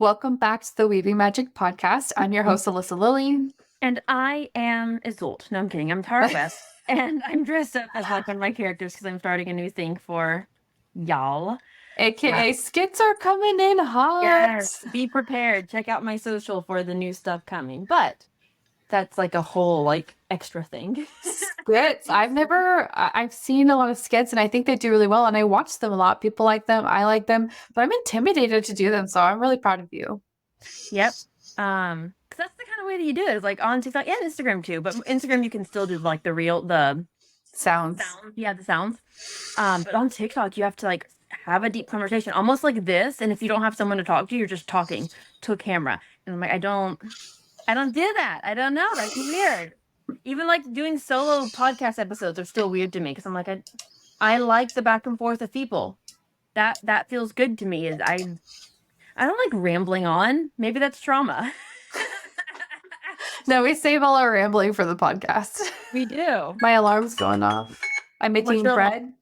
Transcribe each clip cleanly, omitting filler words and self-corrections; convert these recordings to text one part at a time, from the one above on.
Welcome back to the Weaving Magic podcast. I'm your host, Alyssa Lilly. And I am Isolde. No, I'm kidding. I'm Tara West. And I'm dressed up as like one of my characters because I'm starting a new thing for y'all. AKA Skits are coming in hot. Yes. Be prepared. Check out my social for the new stuff coming. But that's like a whole like extra thing. Skits. I've seen a lot of skits and I think they do really well and I watch them a lot. People like them. I like them, but I'm intimidated to do them. So I'm really proud of you. Yep. Because that's the kind of way that you do it. It's like on TikTok and Instagram too. But Instagram, you can still do like the Sounds. Yeah, the sounds. But on TikTok, you have to like have a deep conversation, almost like this. And if you don't have someone to talk to, you're just talking to a camera. And I'm like, I don't do that. I don't know. That's weird. Even like doing solo podcast episodes are still weird to me because I'm like, I like the back and forth of people. That feels good to me. I don't like rambling on. Maybe that's trauma. No, we save all our rambling for the podcast. We do. My alarm's going off. I'm making bread.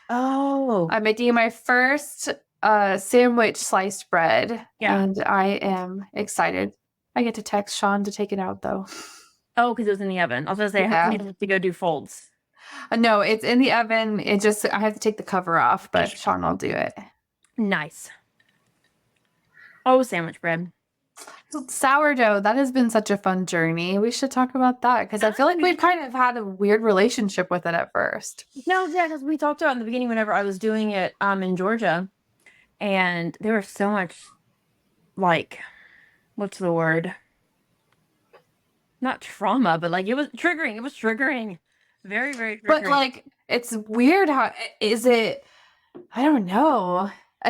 Oh. I'm making my first sandwich sliced bread. Yeah. And I am excited. I get to text Sean to take it out though. Oh, because it was in the oven. I was going to say, I have to go do folds. No, it's in the oven. I have to take the cover off, but Sean will do it. Nice. Oh, sandwich bread. Sourdough, that has been such a fun journey. We should talk about that because I feel like we've kind of had a weird relationship with it at first. No, yeah, because we talked about in the beginning whenever I was doing it in Georgia, and there was so much, like, what's the word? Not trauma, but like it was triggering. It was triggering. Very, very triggering. But like, it's weird how is it? I don't know.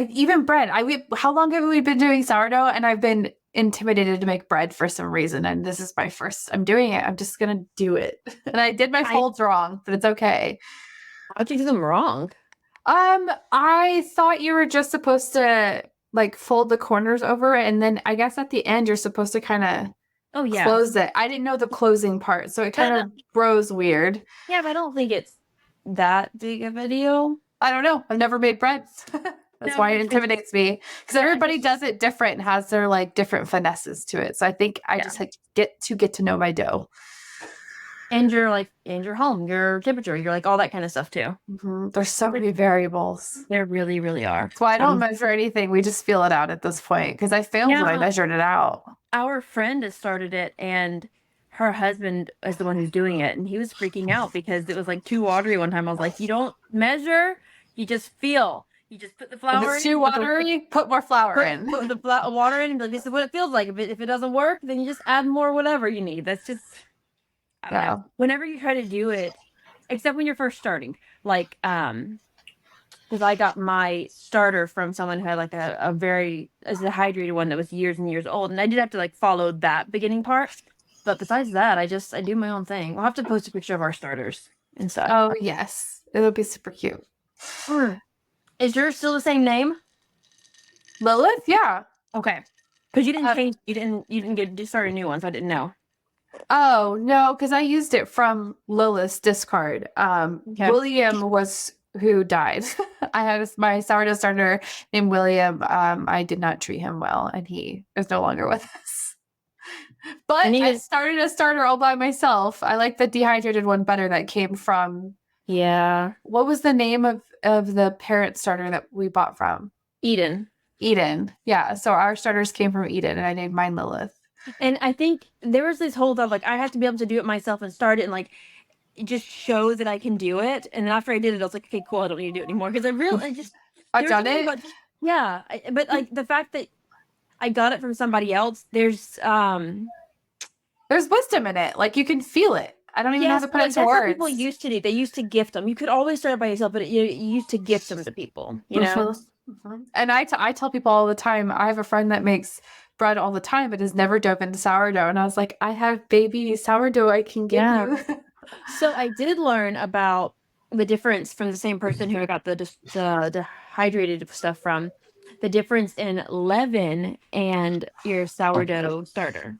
Even bread. How long have we been doing sourdough? And I've been intimidated to make bread for some reason. And this is my first. I'm doing it. I'm just gonna do it. And I did my folds wrong, but it's okay. How'd you do them wrong? I thought you were just supposed to like fold the corners over, and then I guess at the end you're supposed to kind of close it. I didn't know the closing part, so it kind of grows weird. Yeah, but I don't think it's that big of a deal. I don't know. I've never made bread. That's why it intimidates me because everybody does it different and has their like different finesses to it. So I think I just get to know my dough. And your home, your temperature, your like all that kind of stuff too. Mm-hmm. There's so many variables. There really, really are. That's why I don't measure anything. We just feel it out at this point because I failed when I measured it out. Our friend has started it and her husband is the one who's doing it. And he was freaking out because it was like too watery one time. I was like, you don't measure, you just feel. You just put the flour in. If it's too watery, put more flour in. Put the water in and be like, this is what it feels like. If it doesn't work, then you just add more whatever you need. That's just, I don't know. Whenever you try to do it, except when you're first starting, like, because I got my starter from someone who had like a dehydrated one that was years and years old. And I did have to like follow that beginning part. But besides that, I do my own thing. We'll have to post a picture of our starters and stuff. Oh, yes. It'll be super cute. Is yours still the same name? Lilith? Yeah. Okay. Because you didn't change, you didn't start a new one, so I didn't know. Oh, no, because I used it from Lilith's discard. William was who died. I had my sourdough starter named William. I did not treat him well, and he is no longer with us. But I started a starter all by myself. I like the dehydrated one better that came from... Yeah. What was the name of the parent starter that we bought from? Eden. Yeah. So our starters came from Eden, and I named mine Lilith. And I think there was this whole thought, like, I have to be able to do it myself and start it and, like, just show that I can do it. And then after I did it, I was like, okay, cool, I don't need to do it anymore. Because I've done it? But, like, the fact that I got it from somebody else, there's wisdom in it. Like, you can feel it. I don't even have to put it to words. What people used to do. They used to gift them. You could always start it by yourself, but you used to gift them to people, you know? Mm-hmm. And I tell people all the time, I have a friend that makes bread all the time, but has never dove into sourdough. And I was like, I have baby sourdough I can give you. So I did learn about the difference from the same person who I got the dehydrated stuff from, the difference in leaven and your sourdough starter.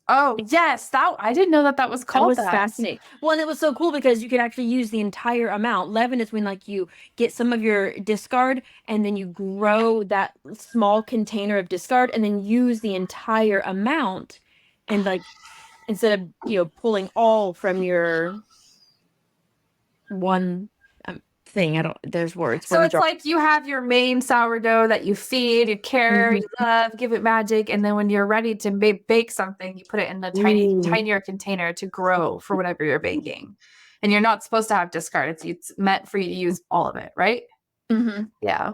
Oh, yes. I didn't know that was That called was that. fascinating. Well, and it was so cool because you could actually use the entire amount. Leaven is when like you get some of your discard and then you grow that small container of discard and then use the entire amount and like instead of, pulling all from your one thing. I don't, there's words. So From a it's jar. like you have your main sourdough that you feed, you care, Mhm. you love, give it magic, and then when you're ready to bake something, you put it in a Ooh. tinier container to grow for whatever you're baking. And you're not supposed to have discard. It's meant for you to use all of it, right? Mm-hmm. Yeah.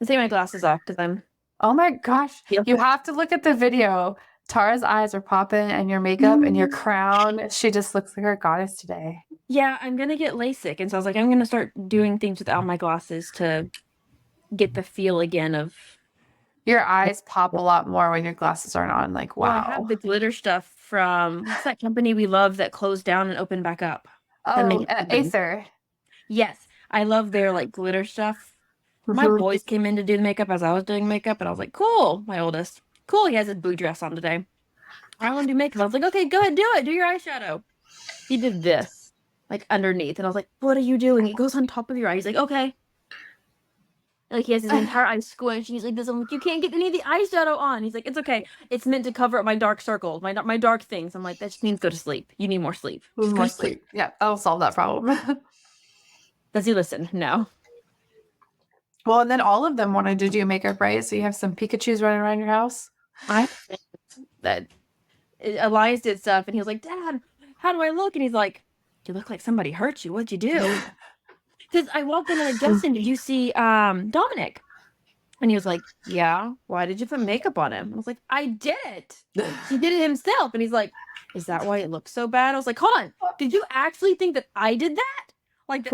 I take my glasses off because I'm. Oh my gosh. Yep. You have to look at the video. Tara's eyes are popping and your makeup and your crown. She just looks like her goddess today. Yeah, I'm gonna get LASIK, and so I was like, I'm gonna start doing things without my glasses to get the feel again of. Your eyes pop a lot more when your glasses aren't on. Like, Well, I wow. have the glitter stuff from what's that company we love that closed down and opened back up? That Oh, makeup company. Aether. Yes, I love their like glitter stuff. My Mhm. boys came in to do the makeup as I was doing makeup, and I was like, cool. My oldest, cool. He has his blue dress on today. I want to do makeup. I was like, okay, go ahead, do it. Do your eyeshadow. He did this, like underneath, and I was like, what are you doing? It goes on top of your eye. He's like, okay. Like he has his entire eye squished. He's like, this. I'm like, you can't get any of the eyeshadow on. He's like, it's okay. It's meant to cover up my dark circles, my dark things. I'm like, that just means go to sleep. You need more sleep. Just go More to sleep. sleep. Yeah, that'll solve that problem. Does he listen? No. Well, and then all of them wanted to do makeup, right? So you have some Pikachus running around your house. I that Elias did stuff, and he was like, Dad, how do I look? And he's like, you look like somebody hurt you. What'd you do? Because I walked in and like, Justin, did you see Dominic? And he was like, yeah. Why did you put makeup on him? I was like, I did it. He did it himself. And he's like, is that why it looks so bad? I was like, hold on. Did you actually think that I did that? Like,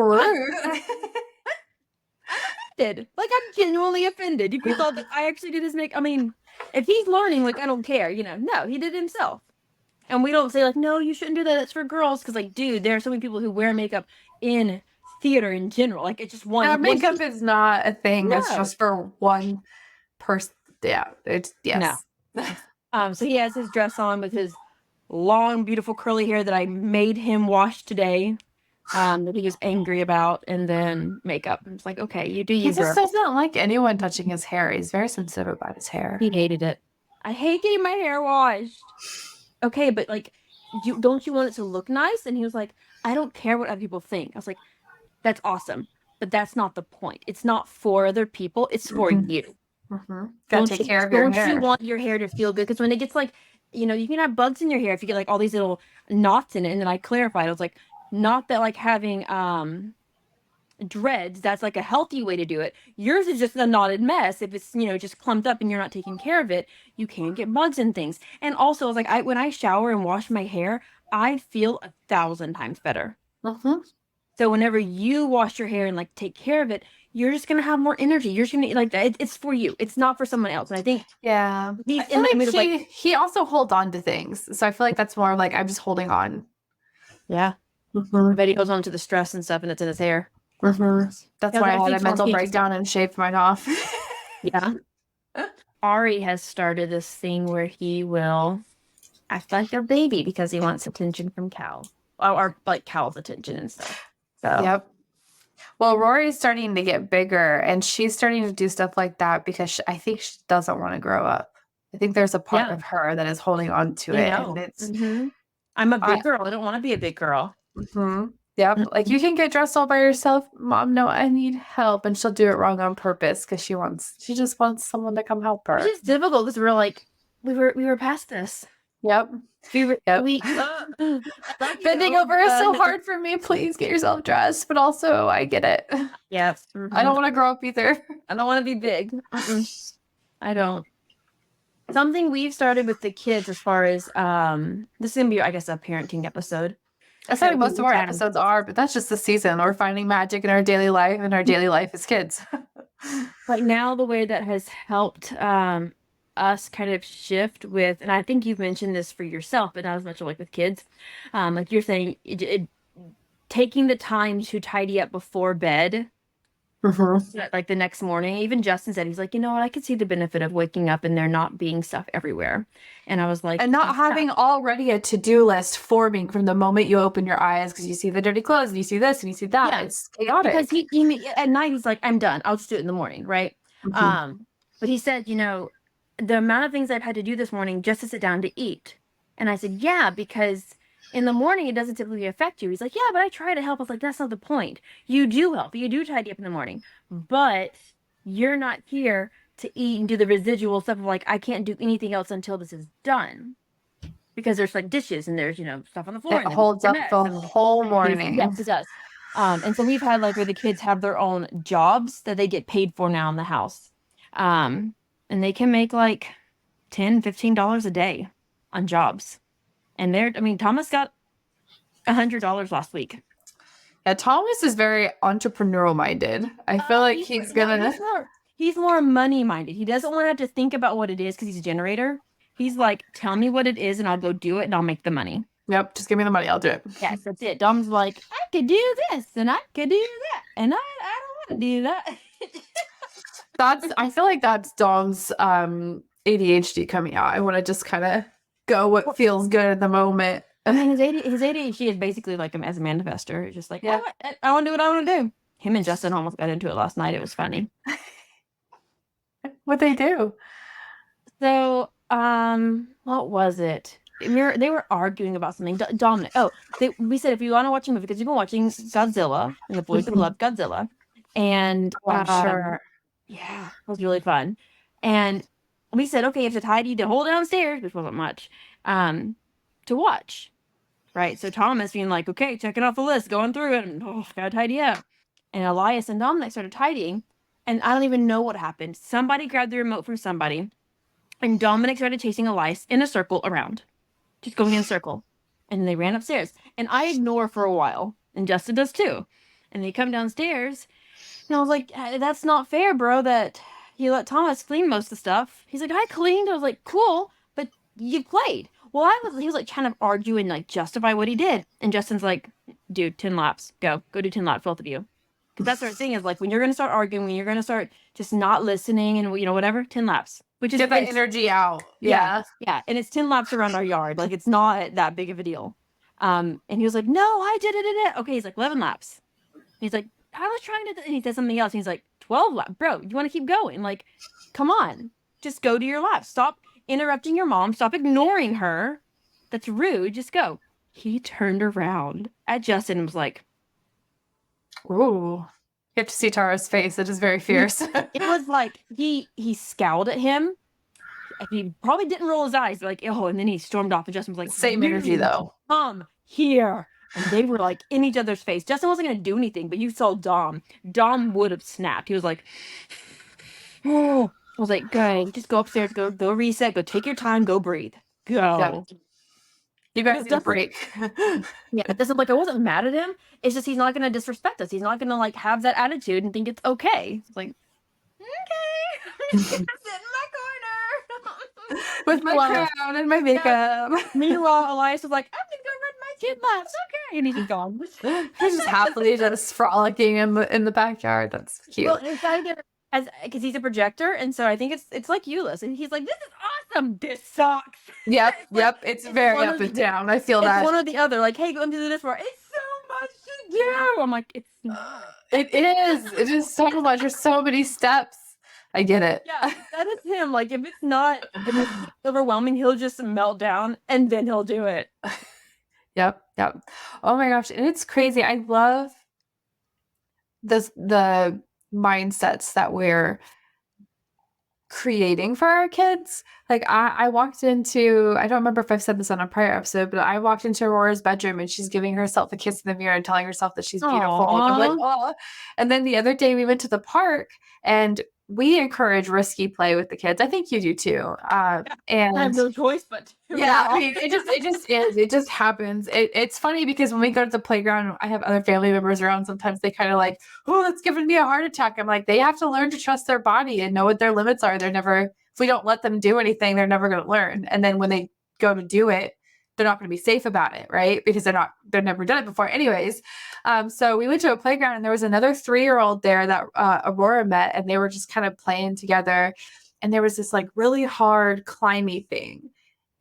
offended. Like, I'm genuinely offended. You thought that I actually did his makeup. I mean, if he's learning, like, I don't care. No, he did it himself. And we don't say like, no, you shouldn't do that. That's for girls. Because like, dude, there are so many people who wear makeup in theater in general. Like, it's just one. Makeup is not a thing. No. It's just for one person. Yeah, it's yes. No. So he has his dress on with his long, beautiful curly hair that I made him wash today. That he was angry about, and then makeup. I was like, okay, you do you. He just doesn't like anyone touching his hair. He's very sensitive about his hair. He hated it. I hate getting my hair washed. Okay, but like, don't you want it to look nice? And he was like, I don't care what other people think. I was like, that's awesome, but that's not the point. It's not for other people. It's for you. Gotta take care of your hair. Don't you want your hair to feel good? Because when it gets like, you can have bugs in your hair if you get like all these little knots in it. And then I clarified, I was like, not that like having dreads, that's like a healthy way to do it. Yours is just a knotted mess. If it's just clumped up and you're not taking care of it, you can get bugs and things. And also, it's like when I shower and wash my hair, I feel 1,000 times better. So whenever you wash your hair and like take care of it, you're just gonna have more energy. You're just gonna like that. It's for you. It's not for someone else. And I think he also holds on to things. So I feel like that's more like I'm just holding on. Yeah. I bet he holds on to the stress and stuff, and it's in his hair. That's why I had a mental breakdown and shaved mine off. Yeah. Ari has started this thing where he will act like a baby because he wants attention from Cal, or like Cal's attention and stuff. So. Yep. Well, Rory's starting to get bigger, and she's starting to do stuff like that because I think she doesn't want to grow up. I think there's a part of her that is holding on to it. And it's, I'm a big girl. I don't want to be a big girl. Yep. Like, you can get dressed all by yourself. Mom, no, I need help. And she'll do it wrong on purpose because she just wants someone to come help her. It's just difficult because we're like, we were past this. Yep. Bending over is so hard for me. Please get yourself dressed. But also, I get it. Yes. I don't want to grow up either. I don't want to be big. I don't. Something we've started with the kids as far as this is gonna be, I guess, a parenting episode. That's how most of our episodes are, but that's just the season. We're finding magic in our daily life, and our daily life is kids. But now the way that has helped us kind of shift with, and I think you've mentioned this for yourself, but not as much like with kids. Like you're saying, taking the time to tidy up before bed Like the next morning, even Justin said, he's like, you know what, I could see the benefit of waking up and there not being stuff everywhere. And I was like, And not having already a to-do list forming from the moment you open your eyes, because you see the dirty clothes and you see this and you see that. Yeah. It's chaotic. Because he at night he's like, I'm done. I'll just do it in the morning, right? But he said, you know, the amount of things I've had to do this morning just to sit down to eat. And I said, yeah, because in the morning it doesn't typically affect you. He's like, yeah, but I try to help. I was like, that's not the point. You do help. You do tidy up in the morning, but you're not here to eat and do the residual stuff of like, I can't do anything else until this is done. Because there's like dishes and there's, you know, stuff on the floor. It holds up the whole morning. Yes, it does. And so we've had like where the kids have their own jobs that they get paid for now in the house. And they can make like $10-15 a day on jobs. And Thomas got $100 last week. Yeah, Thomas is very entrepreneurial minded. I feel like he's more money minded. He doesn't want to have to think about what it is because he's a generator. He's like, tell me what it is and I'll go do it and I'll make the money. Yep, just give me the money, I'll do it. Yes, that's it. Dom's like, I could do this and I could do that and I don't want to do that. I feel like that's Dom's ADHD coming out. I want to just kind of go what feels good at the moment. I mean, his ADHD is basically like him as a manifester. It's just like, yeah, I want to do what I want to do. Him and Justin almost got into it last night. It was funny. What'd they do? So, what was it? They were arguing about something. Dominic. We said if you want to watch a movie, because you've been watching Godzilla, and the boys love Godzilla, and sure, yeah, it was really fun. And we said, okay, you have to tidy the whole downstairs, which wasn't much, to watch, right? So Thomas being like, okay, checking off the list, going through it, and gotta tidy up. And Elias and Dominic started tidying, and I don't even know what happened. Somebody grabbed the remote from somebody, and Dominic started chasing Elias in a circle around. Just going in a circle. And they ran upstairs. And I ignore for a while. And Justin does too. And they come downstairs. And I was like, that's not fair, bro, that you let Thomas clean most of the stuff. He's like, I cleaned. I was like, cool, but you played. Well, he was like trying to argue and like justify what he did. And Justin's like, dude, 10 laps. Go do 10 laps, both of you. Because that's what I'm saying is like when you're going to start arguing, when you're going to start just not listening and, you know, whatever, 10 laps. Which is get that energy out. Yeah. And it's 10 laps around our yard. Like it's not that big of a deal. And he was like, no, I did it. Okay, he's like 11 laps. He's like, I was trying to, and he said something else. And he's like, 12 laps. Bro, you want to keep going? Like, come on. Just go to your laps. Stop interrupting your mom. Stop ignoring her. That's rude. Just go. He turned around at Justin and was like, ooh. You have to see Tara's face. It is very fierce. It was like he scowled at him. He probably didn't roll his eyes, like, oh, and then he stormed off. And Justin was like, same energy though. Come here. And they were like in each other's face. Justin wasn't gonna do anything, but you saw Dom. Dom would have snapped. He was like, oh. I was like, go, just go upstairs, go reset, go take your time, go breathe. Go. Yeah. You guys need a break. Yeah, this is like I wasn't mad at him. It's just he's not gonna disrespect us. He's not gonna like have that attitude and think it's okay. It's like, okay, I'm just gonna sit in my corner with my crown and my makeup. Yeah. Meanwhile, Elias was like, I'm gonna go run my 10 laps. Okay, and he's gone. He's just happily just frolicking in the backyard. That's cute. Well, it's gotta get because he's a projector, and so I think it's like Euless, and he's like, this is awesome. This sucks. Yep. It's very up and down. I feel that. It's one or the other. Like, hey, go into this part. It's so much to do. I'm like, it's not. It is. It is so much. There's so many steps. I get it. Yeah, that is him. Like, if it's overwhelming, he'll just melt down, and then he'll do it. Yep. Oh my gosh, and it's crazy. I love the mindsets that we're creating for our kids. Like I walked into, I don't remember if I've said this on a prior episode, but I walked into Aurora's bedroom and she's giving herself a kiss in the mirror and telling herself that she's beautiful. And I'm like, oh. And then the other day we went to the park and we encourage risky play with the kids. I think you do too. And I have no choice but to. Yeah, I mean, it just is. It just happens. It's funny because when we go to the playground, I have other family members around. Sometimes they kind of like, oh, that's giving me a heart attack. I'm like, they have to learn to trust their body and know what their limits are. If we don't let them do anything, they're never going to learn. And then when they go to do it, they're not going to be safe about it, right? Because they've never done it before. Anyways, so we went to a playground and there was another 3-year-old there that Aurora met, and they were just kind of playing together. And there was this like really hard climby thing.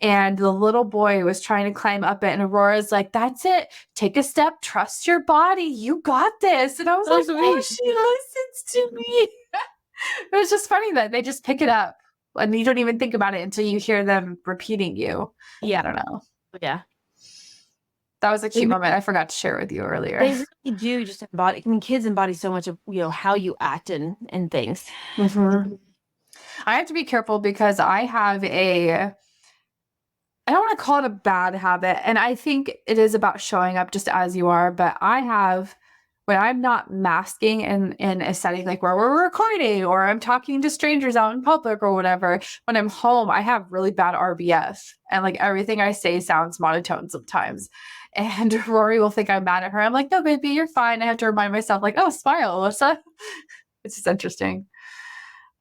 And the little boy was trying to climb up it. And Aurora's like, that's it. Take a step. Trust your body. You got this. And I was like, oh, she listens to me. It was just funny that they just pick it up. And you don't even think about it until you hear them repeating you. Yeah. I don't know. Yeah. That was a cute moment. I forgot to share with you earlier. They really do just embody. I mean, kids embody so much of, how you act and things. Mm-hmm. I have to be careful because I have I don't want to call it a bad habit. And I think it is about showing up just as you are. But when I'm not masking in a setting like where we're recording or I'm talking to strangers out in public or whatever, when I'm home, I have really bad RBF. And like everything I say sounds monotone sometimes. And Rory will think I'm mad at her. I'm like, no, baby, you're fine. I have to remind myself, like, oh, smile, Alyssa. It's just interesting.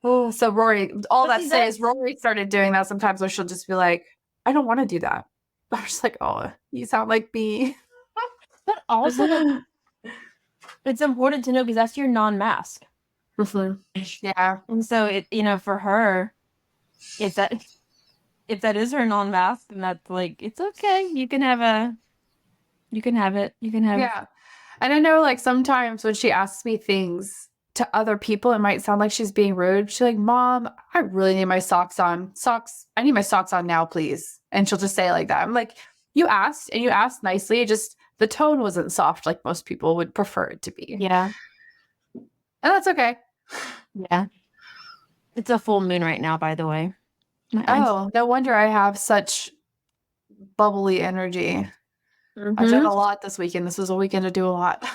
Oh, so Rory, Rory started doing that sometimes where she'll just be like, I don't want to do that. I'm just like, oh, you sound like me. But also, it's important to know because that's your non-mask. Yeah. And so it, for her, if that is her non-mask, then that's like, it's okay. You can have it. Yeah. And I know like sometimes when she asks me things to other people, it might sound like she's being rude. She's like, Mom, I really need my socks on. I need my socks on now, please. And she'll just say it like that. I'm like, you asked and you asked nicely. It just, the tone wasn't soft like most people would prefer it to be. Yeah. And that's okay. Yeah. It's a full moon right now, by the way. Oh, no wonder I have such bubbly energy. Mm-hmm. I've done a lot this weekend. This was a weekend to do a lot.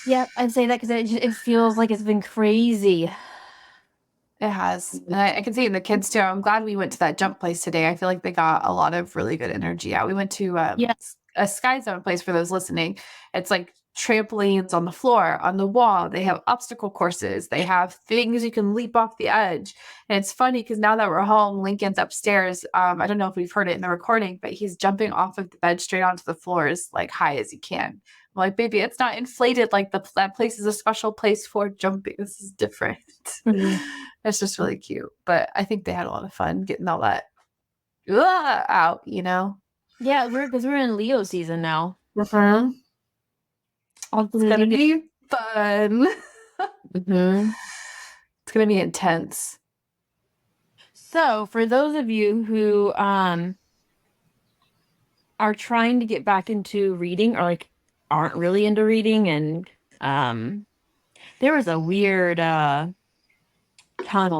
Yeah, I'd say that because it feels like it's been crazy. It has. And I can see it in the kids too. I'm glad we went to that jump place today. I feel like they got a lot of really good energy out. We went to a Sky Zone place for those listening. It's like trampolines on the floor, on the wall. They have obstacle courses. They have things you can leap off the edge. And it's funny because now that we're home, Lincoln's upstairs. I don't know if we've heard it in the recording, but he's jumping off of the bed straight onto the floor as like high as he can. I'm like, baby, it's not inflated like that place is a special place for jumping. This is different. Mm-hmm. It's just really cute. But I think they had a lot of fun getting all that out, Yeah, because we're in Leo season now. Mm-hmm. It's gonna be fun. Mm-hmm. It's gonna be intense. So for those of you who are trying to get back into reading or like aren't really into reading, and there was a weird tunnel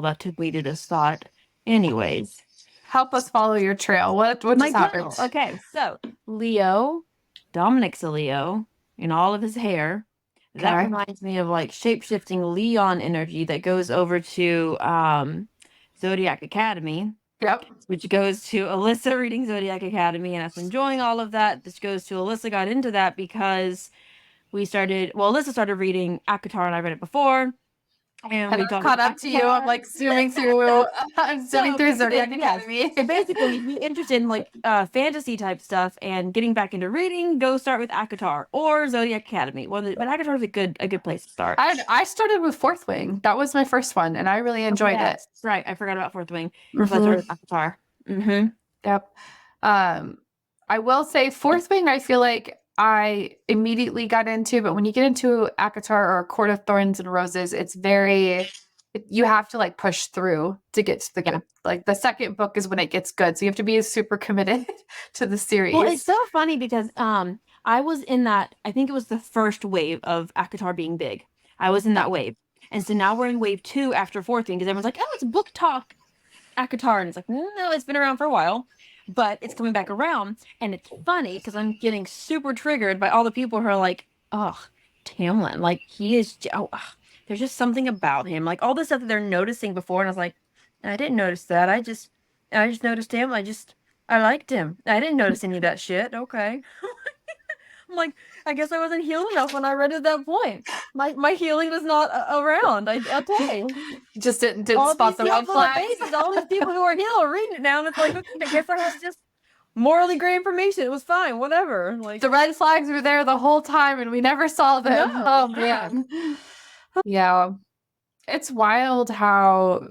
that took me to this thought. Anyways, help us follow your trail. What just happened? Okay, so Leo, Dominic's a Leo in all of his hair. That reminds me of like shape-shifting Leon energy that goes over to Zodiac Academy. Yep. Which goes to Alyssa reading Zodiac Academy, and us enjoying all of that. This goes to Alyssa got into that because Alyssa started reading ACOTAR, and I read it before. And we caught up to you. I'm like zooming through Zodiac Academy. So basically, if you're interested in like fantasy type stuff and getting back into reading, go start with ACOTAR or Zodiac Academy. But ACOTAR is a good place to start. I started with Fourth Wing. That was my first one, and I really enjoyed it. Right, I forgot about Fourth Wing. Mm-hmm. So I started with ACOTAR. Mm-hmm. Yep. I will say Fourth Wing, I feel like I immediately got into, but when you get into ACOTAR or Court of Thorns and Roses, you have to like push through to get to the good. Like the second book is when it gets good. So you have to be super committed to the series. Well, it's so funny because I was in that, I think it was the first wave of ACOTAR being big. I was in that wave. And so now we're in wave 2 after Fourth Wing because everyone's like, oh, it's book talk ACOTAR. And it's like, no, it's been around for a while. But it's coming back around, and it's funny because I'm getting super triggered by all the people who are like, oh, Tamlin, like he is, there's just something about him, like all the stuff that they're noticing before, and I was like, I didn't notice that. I just noticed him. I liked him. I didn't notice any of that shit. Okay. I'm like, I guess I wasn't healed enough when I read at that point. My healing was not around. Okay. Just didn't spot the red flags. All these people who are healed are reading it now, and it's like, okay, I guess I have to just morally gray information. It was fine, whatever. Like the red flags were there the whole time and we never saw them. No, Oh yeah. man. Yeah. It's wild how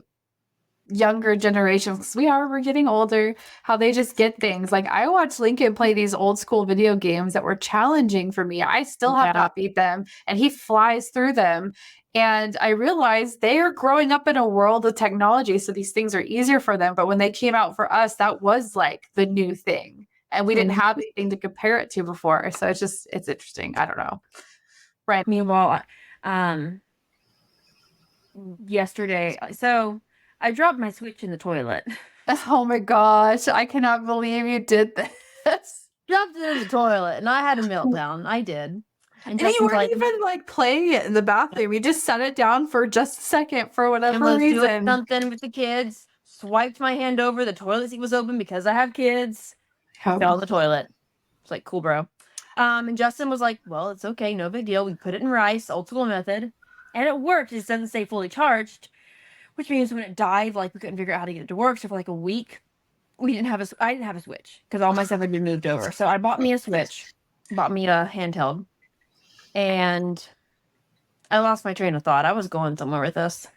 younger generations, we're getting older, how they just get things. Like I watched Lincoln play these old school video games that were challenging for me. I still have not beat them, and he flies through them. And I realized they are growing up in a world of technology, so these things are easier for them. But when they came out for us, that was like the new thing, and we didn't have anything to compare it to before. So it's interesting. I don't know. Right. Meanwhile, yesterday, so I dropped my Switch in the toilet. Oh my gosh, I cannot believe you did this. Dropped it in the toilet, and I had a meltdown. I did. And you weren't even like playing it in the bathroom. You just set it down for just a second for whatever reason. Doing something with the kids. Swiped my hand over. The toilet seat was open because I have kids. Fell in the toilet. It's like, cool, bro. And Justin was like, well, it's okay. No big deal. We put it in rice, old school method. And it worked. It doesn't say fully charged, which means when it died, like we couldn't figure out how to get it to work. So for like a week, I didn't have a Switch because all my stuff had been moved over. So I bought me a Switch, bought me a handheld, and I lost my train of thought. I was going somewhere with this.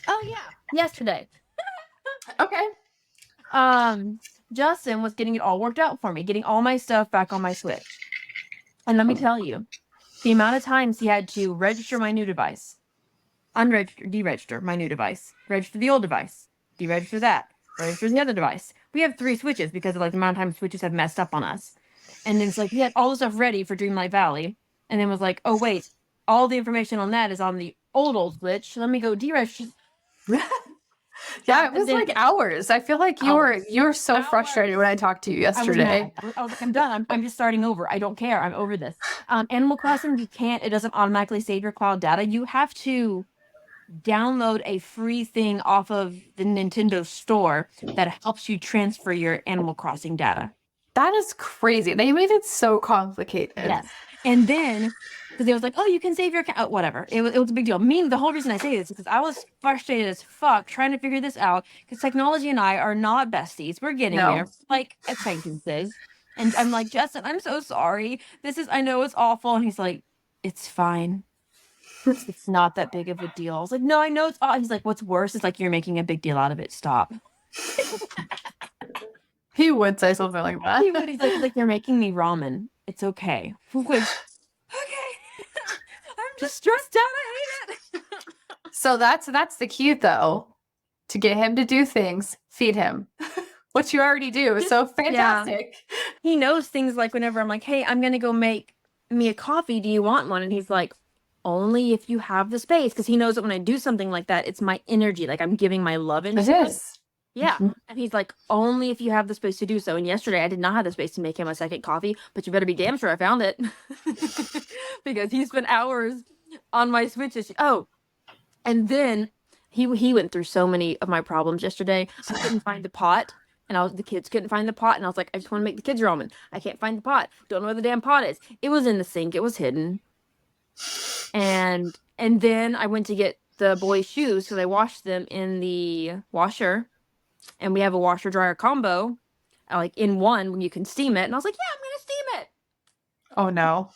Oh yeah, yesterday. Okay. Justin was getting it all worked out for me, getting all my stuff back on my Switch. And let me tell you, the amount of times he had to register my new device, deregister my new device, register the old device, deregister that, register the other device. We have 3 Switches because of like the amount of times Switches have messed up on us. And then it's like he had all the stuff ready for Dreamlight Valley, and then was like, oh wait, all the information on that is on the old Switch. Let me go deregister. Yeah, it was like hours. I feel like you were so frustrated when I talked to you yesterday. I was like, I'm done. I'm just starting over. I don't care. I'm over this. Animal Crossing, it doesn't automatically save your cloud data. You have to download a free thing off of the Nintendo store that helps you transfer your Animal Crossing data. That is crazy. They made it so complicated. Yes. And then, because they was like, oh, you can save your account, whatever. It was a big deal. The whole reason I say this is because I was frustrated as fuck trying to figure this out because technology and I are not besties. We're getting there, like acquaintances. And I'm like, Justin, I'm so sorry. I know it's awful. And he's like, it's fine. It's not that big of a deal. I was like, no, I know it's awful. He's like, what's worse is like, you're making a big deal out of it. Stop. He would say something like that. He would. He's like, you're making me ramen. It's okay. Which, okay. I'm just stressed out. I hate it. So that's the key though. To get him to do things, feed him. What you already do. So fantastic. Yeah. He knows things like whenever I'm like, hey, I'm going to go make me a coffee. Do you want one? And he's like, only if you have the space. Because he knows that when I do something like that, it's my energy. Like I'm giving my love into it. It is. Yeah. Mm-hmm. And he's like, only if you have the space to do so. And yesterday I did not have the space to make him a second coffee, but you better be damn sure I found it. Because he spent hours on my Switches. Oh, and then he went through so many of my problems yesterday. I couldn't find the pot. And the kids couldn't find the pot. And I was like, I just want to make the kids ramen. I can't find the pot. Don't know where the damn pot is. It was in the sink. It was hidden. And then I went to get the boys' shoes because I washed them in the washer. And we have a washer dryer combo, like in one when you can steam it. And I was like, yeah, I'm gonna steam it. Oh no.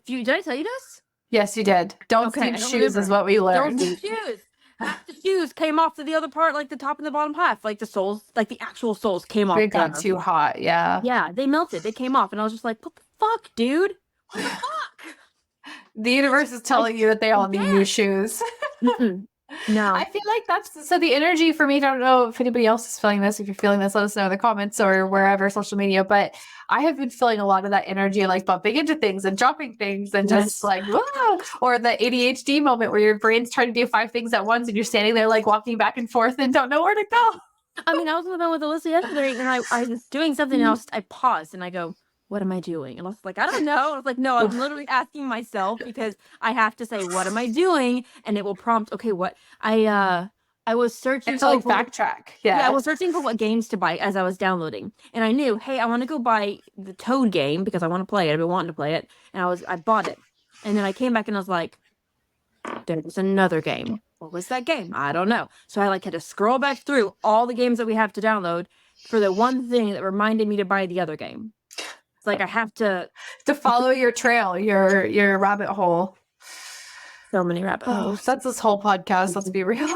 Did I tell you this? Yes, you did. Don't steam shoes is what we learned. Don't steam shoes. Half the shoes came off to the other part, like the top and the bottom half, like the soles, like the actual soles came off. It got too hot, yeah. Yeah, they melted. They came off, and I was just like, what the fuck, dude? What the fuck? The universe is telling you that they all need new shoes. No. I feel like that's the energy for me. I don't know if anybody else is feeling this. If you're feeling this, let us know in the comments or wherever social media. But I have been feeling a lot of that energy, like bumping into things and dropping things and just like, whoa. Or the ADHD moment where your brain's trying to do 5 things at once and you're standing there like walking back and forth and don't know where to go. I mean, I was on the phone with Alyssa yesterday and I was doing something and I paused and I go, what am I doing? And I was like, I don't know. I was like, no, I'm literally asking myself because I have to say, what am I doing? And it will prompt, okay, what I was searching. It's like backtrack. Yeah. I was searching for what games to buy as I was downloading. And I knew, hey, I want to go buy the Toad game because I want to play it. I've been wanting to play it. And I bought it. And then I came back and I was like, there's another game. What was that game? I don't know. So I had to scroll back through all the games that we have to download. for the one thing that reminded me to buy the other game. It's like I have to follow your trail, your rabbit hole. So many rabbit holes. That's this whole podcast. Let's be real.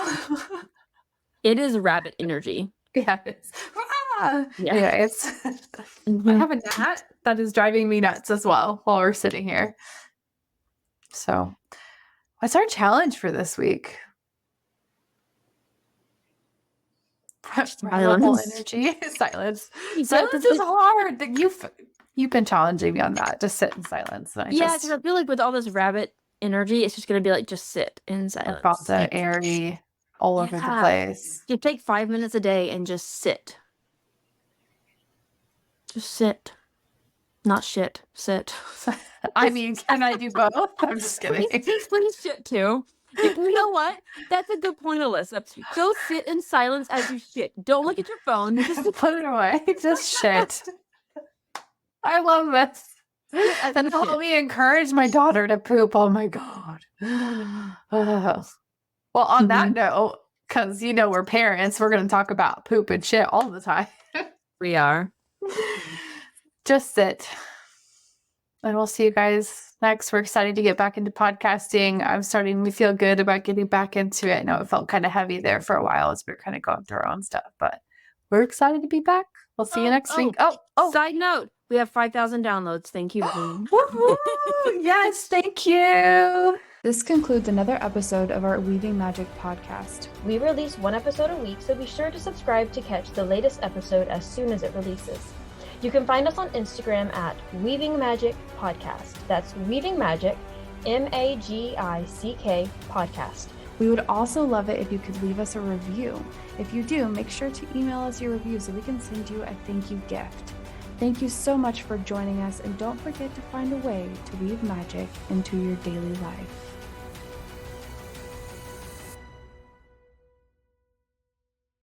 It is rabbit energy. Yeah, it's I have a gnat that is driving me nuts as well while we're sitting here. So what's our challenge for this week? Silence. Energy. Silence is hard. You've been challenging me on that. Just sit in silence. Because I feel like with all this rabbit energy, it's just gonna be like just sit in silence. About the airy all over the place. You take 5 minutes a day and just sit. Just sit. Not shit. Sit. I mean, can I do both? I'm just kidding. Please shit too. You know what? That's a good point, Alyssa. Go sit in silence as you shit. Don't look at your phone. Just put it away. Just shit. I love this. Then help me encourage my daughter to poop. Oh my God. Well, on that note, because we're parents, we're going to talk about poop and shit all the time. We are. Just sit. And we'll see you guys next. We're excited to get back into podcasting. I'm starting to feel good about getting back into it. I know it felt kind of heavy there for a while as we were kind of going through our own stuff, but we're excited to be back. We'll see you next week. Side note, we have 5,000 downloads. Thank you. Yes, thank you. This concludes another episode of our Weaving Magic podcast. We release one episode a week, so be sure to subscribe to catch the latest episode as soon as it releases. You can find us on Instagram at Weaving Magic Podcast. That's Weaving Magic, MAGICK Podcast. We would also love it if you could leave us a review. If you do, make sure to email us your review so we can send you a thank you gift. Thank you so much for joining us, and don't forget to find a way to weave magic into your daily life.